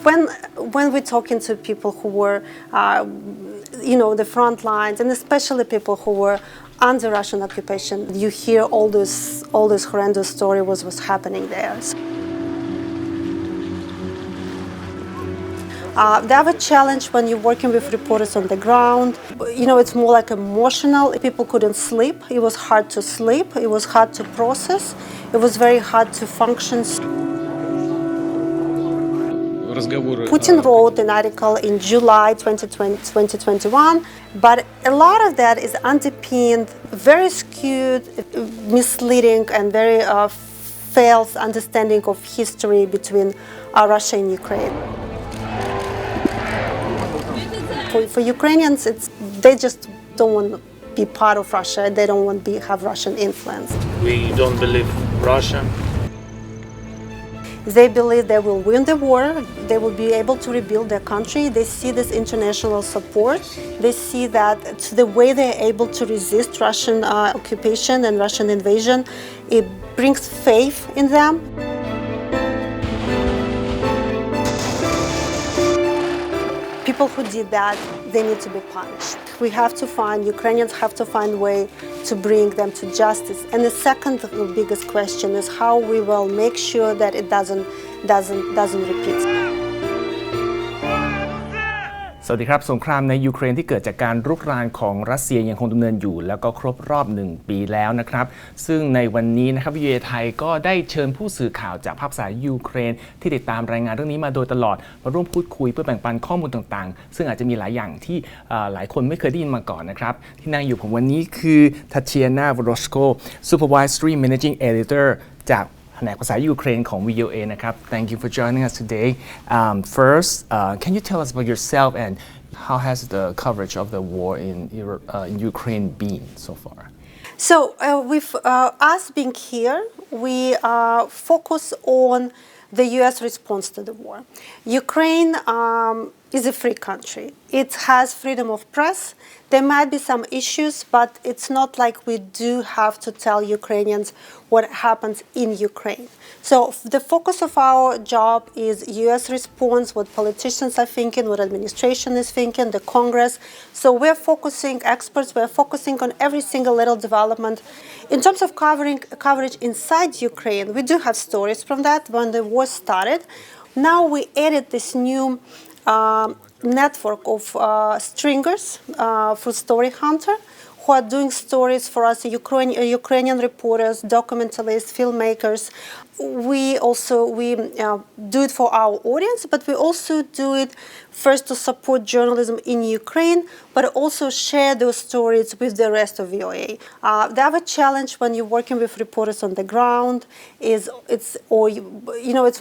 when we're talking to people who were, the front lines, and especially people who were under Russian occupation, you hear all this horrendous story was happening there. The other challenge when you're working with reporters on the ground, it's more like emotional. People couldn't sleep. It was hard to sleep. It was hard to process. It was very hard to function. Putin wrote an article in July 2021, but a lot of that is underpinned, very skewed, misleading, and very false understanding of history between Russia and Ukraine. For Ukrainians, they just don't want to be part of Russia. They don't want to have Russian influence. We don't believe Russia. They believe they will win the war. They will be able to rebuild their country. They see this international support. They see that the way they're able to resist Russian occupation and Russian invasion, it brings faith in them. People who did that, they need to be punished. Ukrainians have to find a way to bring them to justice. And the second biggest question is how we will make sure that it doesn't repeat. สวัสดีครับสงครามในยูเครนที่เกิดจากการรุกรานของรัสเซียยังคงดำเนินอยู่แล้วก็ครบรอบ1 ปีแล้วนะครับซึ่งในวันนี้นะครับวิทยาไทยก็ได้เชิญผู้สื่อข่าวจากภาคภาษายูเครนที่ติดตามรายงานเรื่องนี้มาโดยตลอดมาร่วมพูดคุยเพื่อแบ่งปันข้อมูลต่างๆซึ่งอาจจะมีหลายอย่างที่หลายคนไม่เคยได้ยินมาก่อนนะครับที่นั่งอยู่ผมวันนี้คือทัชเชียนา โวรอซโก Supervisory Managing Editor จากแผนกภาษายูเครนของ VOA นะครับ Thank you for joining us today. First, can you tell us about yourself and how has the coverage of the war in Ukraine been so far? So with us being here, we focus on the U.S. response to the war. Ukraine is a free country. It has freedom of press. There might be some issues, but it's not like we do have to tell Ukrainians what happens in Ukraine. So the focus of our job is U.S. response, what politicians are thinking, what administration is thinking, the Congress. So we're focusing, experts, we're focusing on every single little development. In terms of coverage inside Ukraine, we do have stories from that when the war started. Now we added this new network of stringers for Story Hunter who are doing stories for us, Ukrainian reporters, documentalists, filmmakers. We do it for our audience, but we also do it first to support journalism in Ukraine, but also share those stories with the rest of VOA. The other challenge when you're working with reporters on the ground is it's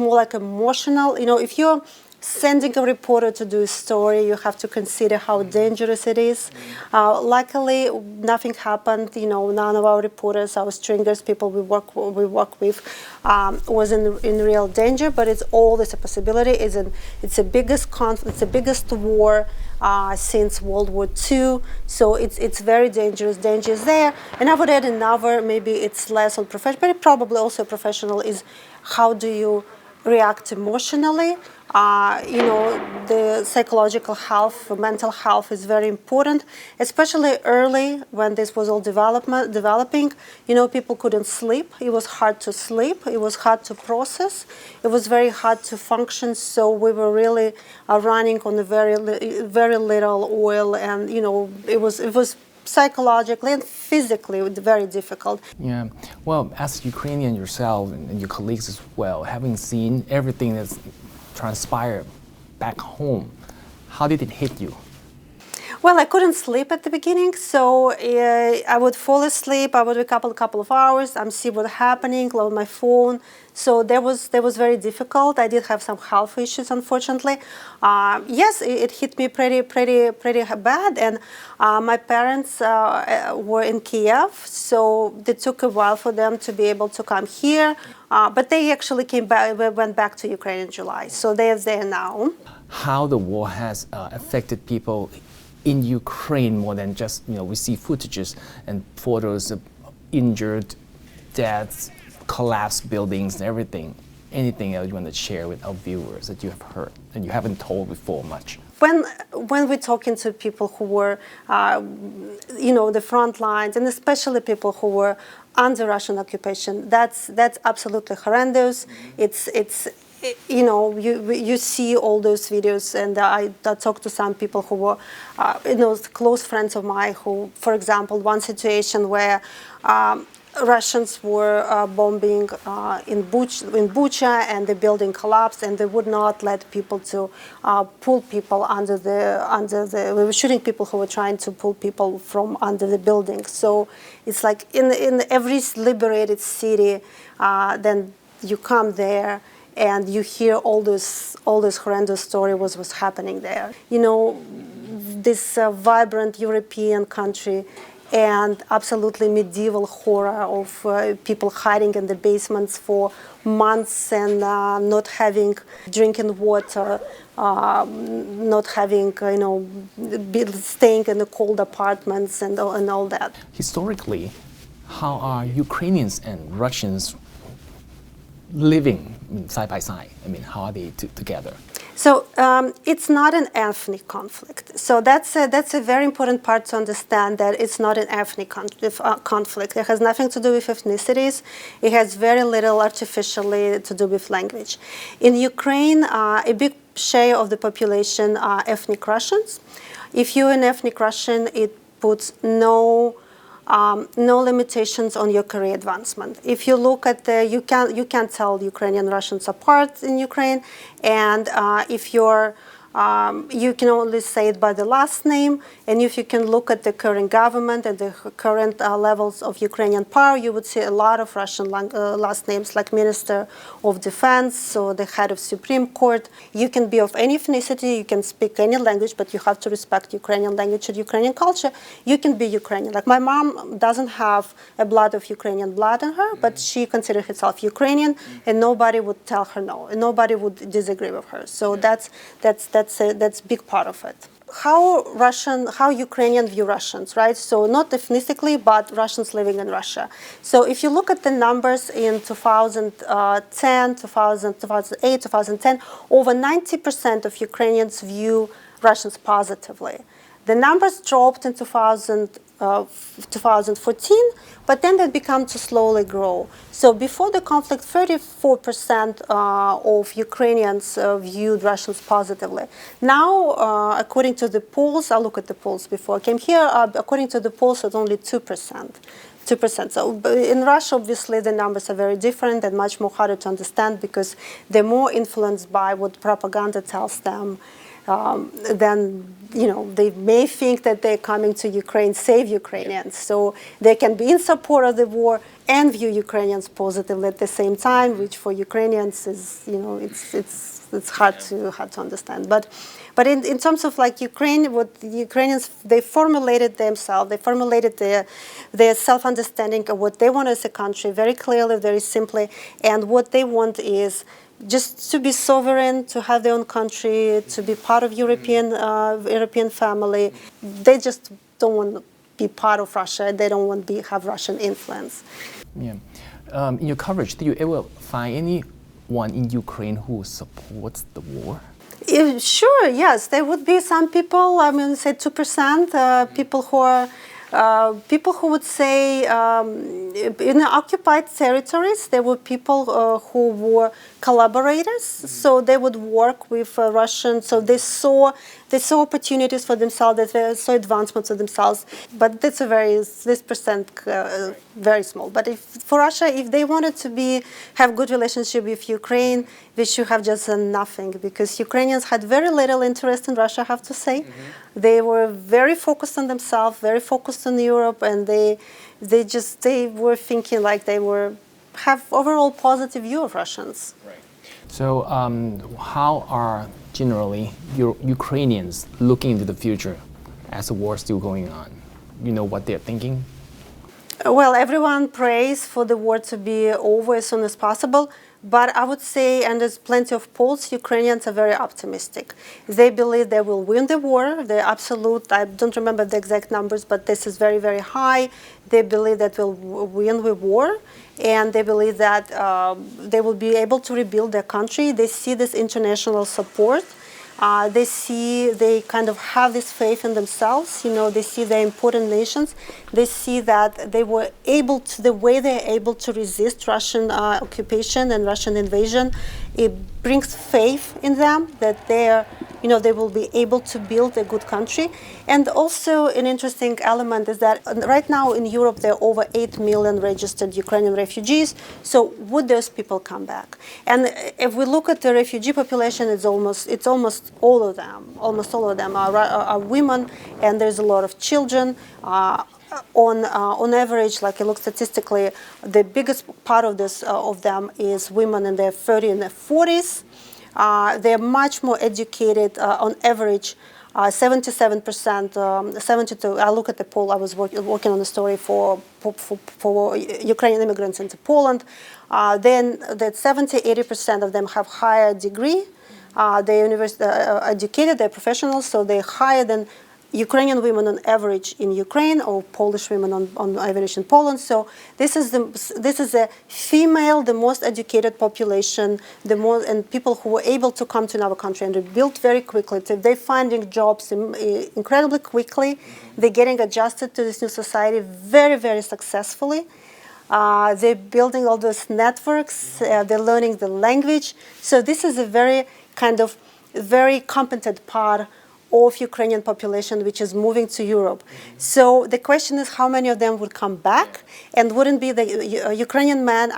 more like emotional. If you're sending a reporter to do a story, you have to consider how dangerous it is. Luckily, nothing happened. None of our reporters, our stringers, people we work with, was in real danger. But it's always a possibility. It's the biggest conflict. It's the biggest war since World War II. So it's very dangerous. Danger is there. And I would add another. Maybe it's less on professional, but probably also professional. Is how do you react emotionally? The psychological health, mental health is very important, especially early when this was all developing. People couldn't sleep. It was hard to sleep. It was hard to process. It was very hard to function. So we were really running on a very little oil, and it was psychologically and physically very difficult. Yeah, well, as Ukrainian yourself and your colleagues as well, having seen everything that's transpired back home, how did it hit you? Well, I couldn't sleep at the beginning, so I would fall asleep. I would wake up a couple of hours. See what's happening on my phone. So that was very difficult. I did have some health issues, unfortunately. Yes, it hit me pretty bad. And my parents were in Kiev, so it took a while for them to be able to come here. But they actually went back to Ukraine in July, so they're there now. How the war has affected people in Ukraine more than just, we see footages and photos of injured, deaths, collapsed buildings and everything. anything else you want to share with our viewers that you have heard and you haven't told before much? When we're talking to people who were, the front lines, and especially people who were under Russian occupation, that's absolutely horrendous. You see all those videos, and I talked to some people who were, close friends of mine who, for example, one situation where Russians were bombing in Bucha, and the building collapsed, and they would not let people to pull people under the. We were shooting people who were trying to pull people from under the building. So it's like in every liberated city, then you come there and you hear all this horrendous story was happening there. This vibrant European country. And absolutely medieval horror of people hiding in the basements for months and not having drinking water, not having, staying in the cold apartments and all that. Historically, how are Ukrainians and Russians living side by side? I mean, how are they together? So it's not an ethnic conflict. So that's a very important part to understand, that it's not an ethnic conflict. It has nothing to do with ethnicities. It has very little artificially to do with language. In Ukraine, a big share of the population are ethnic Russians. If you're an ethnic Russian, it puts no limitations on your career advancement. If you look at you can't tell Ukrainian Russians apart in Ukraine, and if you can only say it by the last name, and if you can look at the current government and the current levels of Ukrainian power, you would see a lot of Russian last names, like Minister of Defense or the head of Supreme Court. You can be of any ethnicity, you can speak any language, but you have to respect Ukrainian language and Ukrainian culture. You can be Ukrainian. Like my mom doesn't have a blood of Ukrainian blood in her, but she considers herself Ukrainian, and nobody would tell her no, and nobody would disagree with her. So that's a big part of it. How Ukrainian view Russians, right? So not ethnically, but Russians living in Russia. So if you look at the numbers in 2010, 2008, 2010, over 90% of Ukrainians view Russians positively. The numbers dropped in 2014, but then they began to slowly grow. So before the conflict, 34% of Ukrainians viewed Russians positively. Now, according to the polls, I look at the polls before I came here, according to the polls, it's only 2%. 2%. So in Russia, obviously, the numbers are very different and much more harder to understand, because they're more influenced by what propaganda tells them. Then, they may think that they're coming to Ukraine, save Ukrainians. So they can be in support of the war and view Ukrainians positively at the same time, which for Ukrainians is, it's hard to understand. But in terms of like Ukraine, what the Ukrainians, they formulated themselves, they formulated their self-understanding of what they want as a country very clearly, very simply, and what they want is just to be sovereign, to have their own country, to be part of European family. They just don't want to be part of Russia. They don't want to have Russian influence. Yeah. In your coverage, did you ever find anyone in Ukraine who supports the war? Sure, yes. There would be some people, say 2%, people who would say in the occupied territories, there were people who were collaborators, so they would work with Russians, so they saw opportunities for themselves, they saw advancements for themselves, but that's this percent very small. But for Russia, if they wanted to have good relationship with Ukraine, they should have just nothing, because Ukrainians had very little interest in Russia, I have to say. They were very focused on themselves, very focused on Europe, and they were thinking like they have overall positive view of Russians. Right. So how are generally Ukrainians looking into the future as the war is still going on? You know what they're thinking? Well, everyone prays for the war to be over as soon as possible. But I would say, and there's plenty of polls, Ukrainians are very optimistic. They believe they will win the war. The absolute, I don't remember the exact numbers, but this is very, very high. They believe that we'll win the war. And they believe that they will be able to rebuild their country. They see this international support. They kind of have this faith in themselves. They see the important nations. They see that they were able to, the way they're able to resist Russian occupation and Russian invasion, it brings faith in them that they will be able to build a good country. And also an interesting element is that right now in Europe there are over 8 million registered Ukrainian refugees. So would those people come back? And if we look at the refugee population, it's almost all of them. Almost all of them are women, and there's a lot of children. On average, like you look statistically, the biggest part of them is women in their 30s and their 40s. They're much more educated on average. 77%, 72. I look at the poll. I was working on the story for Ukrainian immigrants into Poland. Then that 70-80% of them have higher degree. They're university educated. They're professionals, so they're higher than Ukrainian women on average in Ukraine, or Polish women on average in Poland. So this is a female, the most educated population, and people who were able to come to another country and rebuild very quickly. So they're finding jobs incredibly quickly. They're getting adjusted to this new society very, very successfully. They're building all those networks. They're learning the language. So this is a very competent part of Ukrainian population which is moving to Europe. So the question is how many of them would come back, and wouldn't be the Ukrainian men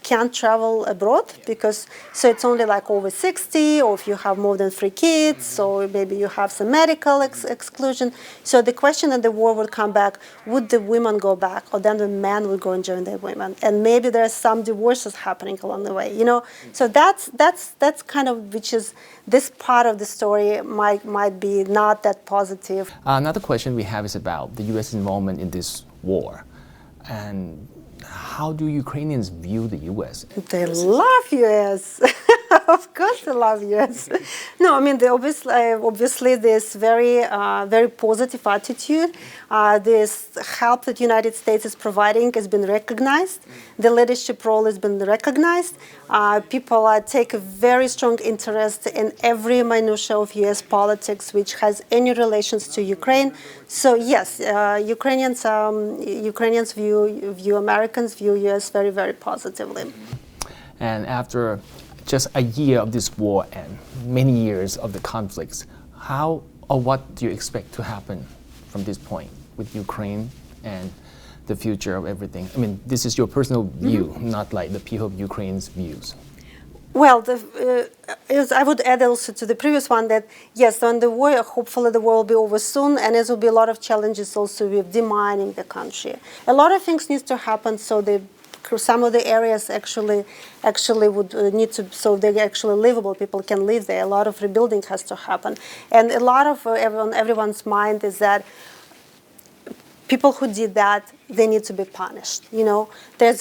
can't travel abroad, because so it's only like over 60, or if you have more than 3 kids, or maybe you have some medical exclusion. So the question that the war would come back, would the women go back, or then the men would go and join the women? And maybe there are some divorces happening along the way, So that's kind of, which is this part of the story might be not that positive. Another question we have is about the U.S. involvement in this war. And how do Ukrainians view the U.S.? They love U.S. Of course they love U.S. No, I mean, obviously this very positive attitude. This help that the United States is providing has been recognized. The leadership role has been recognized. People take a very strong interest in every minutia of U.S. politics which has any relations to Ukraine. So yes, Ukrainians view Americans view U.S. very, very positively. And after just a year of this war and many years of the conflicts, how or what do you expect to happen from this point with Ukraine and the future of everything? I mean, this is your personal view, not like the people of Ukraine's views. Well, I would add also to the previous one that, yes, when the war, hopefully the war will be over soon, and there will be a lot of challenges also with demining the country. A lot of things need to happen, so some of the areas actually would need to, so they're actually livable, people can live there. A lot of rebuilding has to happen. And a lot of everyone's mind is that people who did that, they need to be punished. There's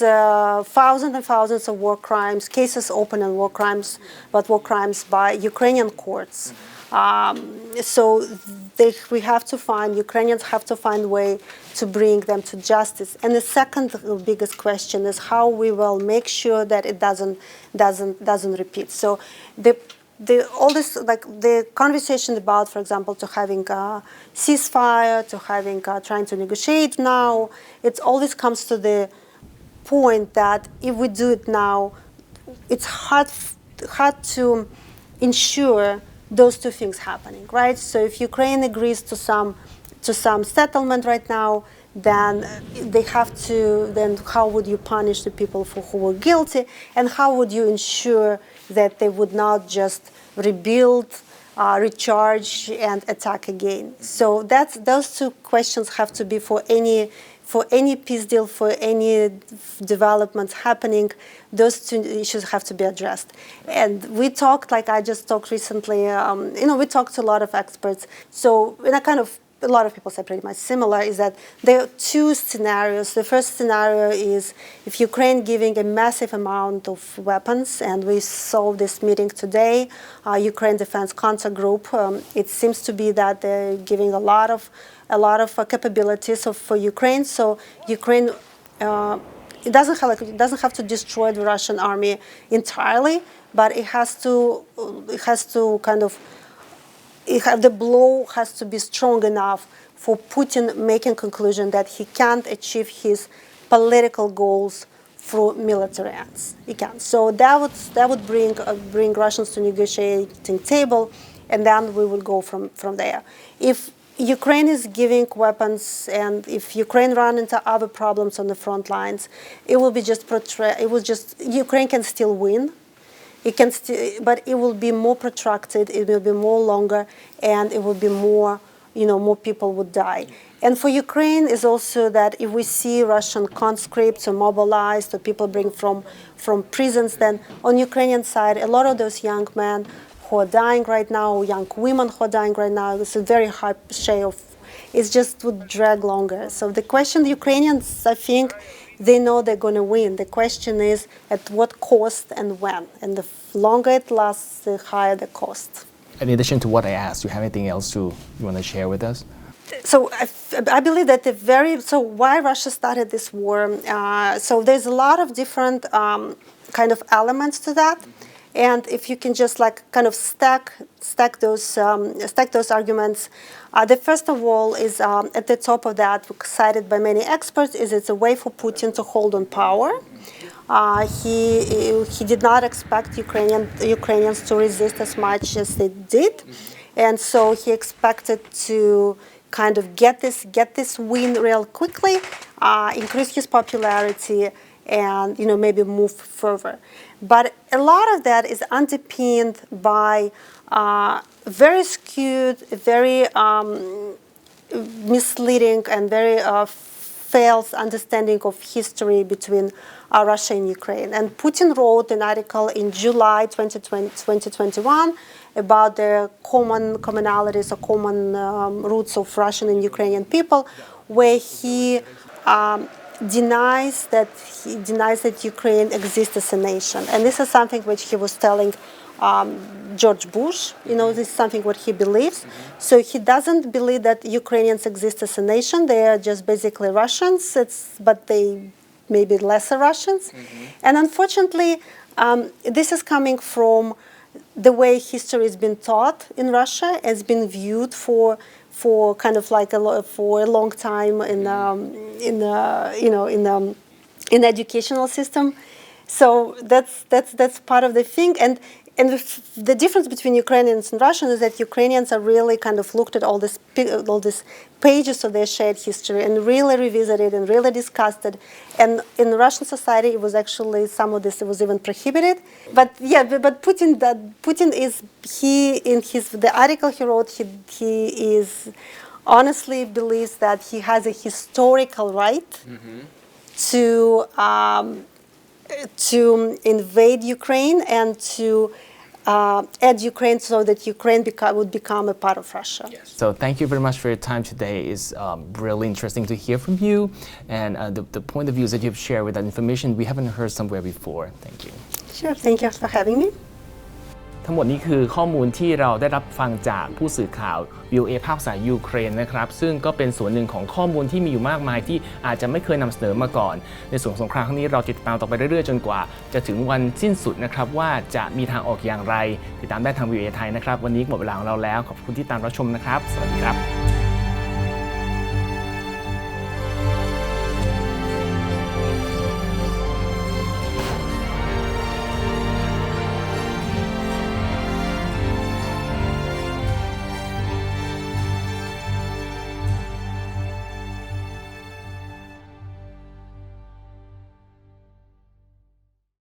thousands and thousands of war crimes, cases open on war crimes, but war crimes by Ukrainian courts. So Ukrainians have to find a way to bring them to justice. And the second biggest question is how we will make sure that it doesn't repeat. So all this, like the conversation about, for example, to having a ceasefire, to having trying to negotiate now, it always comes to the point that if we do it now, it's hard to ensure those two things happening, right? So if Ukraine agrees to some settlement right now, then they have to. Then how would you punish the people who were guilty, and how would you ensure that they would not just rebuild, recharge, and attack again? So those two questions have to be for any peace deal, for any developments happening. Those two issues have to be addressed. And we talked, like I just talked recently. We talked to a lot of experts. So in a kind of a lot of people say pretty much similar, is that there are two scenarios. The first scenario is if Ukraine giving a massive amount of weapons, and we saw this meeting today, Ukraine Defense Contact Group, it seems to be that they're giving a lot of capabilities for Ukraine. So Ukraine, it doesn't have to destroy the Russian army entirely, but it has to kind of, the blow has to be strong enough for Putin making conclusion that he can't achieve his political goals through military ends. He can't. So that would bring Russians to negotiating table, and then we will go from there. If Ukraine is giving weapons, and if Ukraine run into other problems on the front lines, it will be Ukraine can still win. It can but it will be more protracted, it will be more longer, and it will be more, more people would die. And for Ukraine is also that if we see Russian conscripts or mobilized or people bring from prisons, then on Ukrainian side, a lot of those young men who are dying right now, young women who are dying right now, it's a very high share of, it just would drag longer. So the question, the Ukrainians, I think, they know they're going to win. The question is at what cost and when. And the longer it lasts, the higher the cost. In addition to what I asked, do you have anything else you want to share with us? So I believe that so why Russia started this war, so there's a lot of different kind of elements to that. And if you can just kind of stack those arguments, the first of all is at the top of that, cited by many experts, is it's a way for Putin to hold on power. He did not expect Ukrainians to resist as much as they did, and so he expected to kind of get this win real quickly, increase his popularity, and maybe move further. But a lot of that is underpinned by very skewed, very misleading, and very false understanding of history between Russia and Ukraine. And Putin wrote an article in July 2021 about the commonalities or common roots of Russian and Ukrainian people, where he denies that Ukraine exists as a nation. And this is something which he was telling George Bush. This is something what he believes. So he doesn't believe that Ukrainians exist as a nation. They are just basically Russians, but they may be lesser Russians. And unfortunately, this is coming from the way history has been taught in Russia, has been viewed for kind of for a long time in the educational system. So that's part of the thing. And the difference between Ukrainians and Russians is that Ukrainians are really kind of looked at all these pages of their shared history and really revisited and really discussed it. And in Russian society, it was actually some of this, it was even prohibited. But Putin is, in the article he wrote, he is honestly believes that he has a historical right to invade Ukraine and to add Ukraine so that Ukraine would become a part of Russia. Yes. So thank you very much for your time today. It's really interesting to hear from you, and the point of views that you've shared with that information we haven't heard somewhere before. Thank you. Sure. Thank you for having me. ทั้งหมดนี้คือข้อมูลที่เราได้รับฟังจากผู้สื่อข่าว VOA ภาคภาษายูเครนนะครับซึ่งก็เป็นส่วนหนึ่งของข้อมูลที่มีอยู่มากมายที่อาจจะไม่เคยนำเสนอมาก่อนในส่วนสงครามครั้งนี้เราติดตามต่อไปเรื่อยๆจนกว่าจะถึงวันสิ้นสุดนะครับว่าจะมีทางออกอย่างไรติดตามได้ทาง VOA ไทยนะครับวันนี้หมดเวลาของเราแล้วขอบคุณที่ตามรับชมนะครับสวัสดีครับ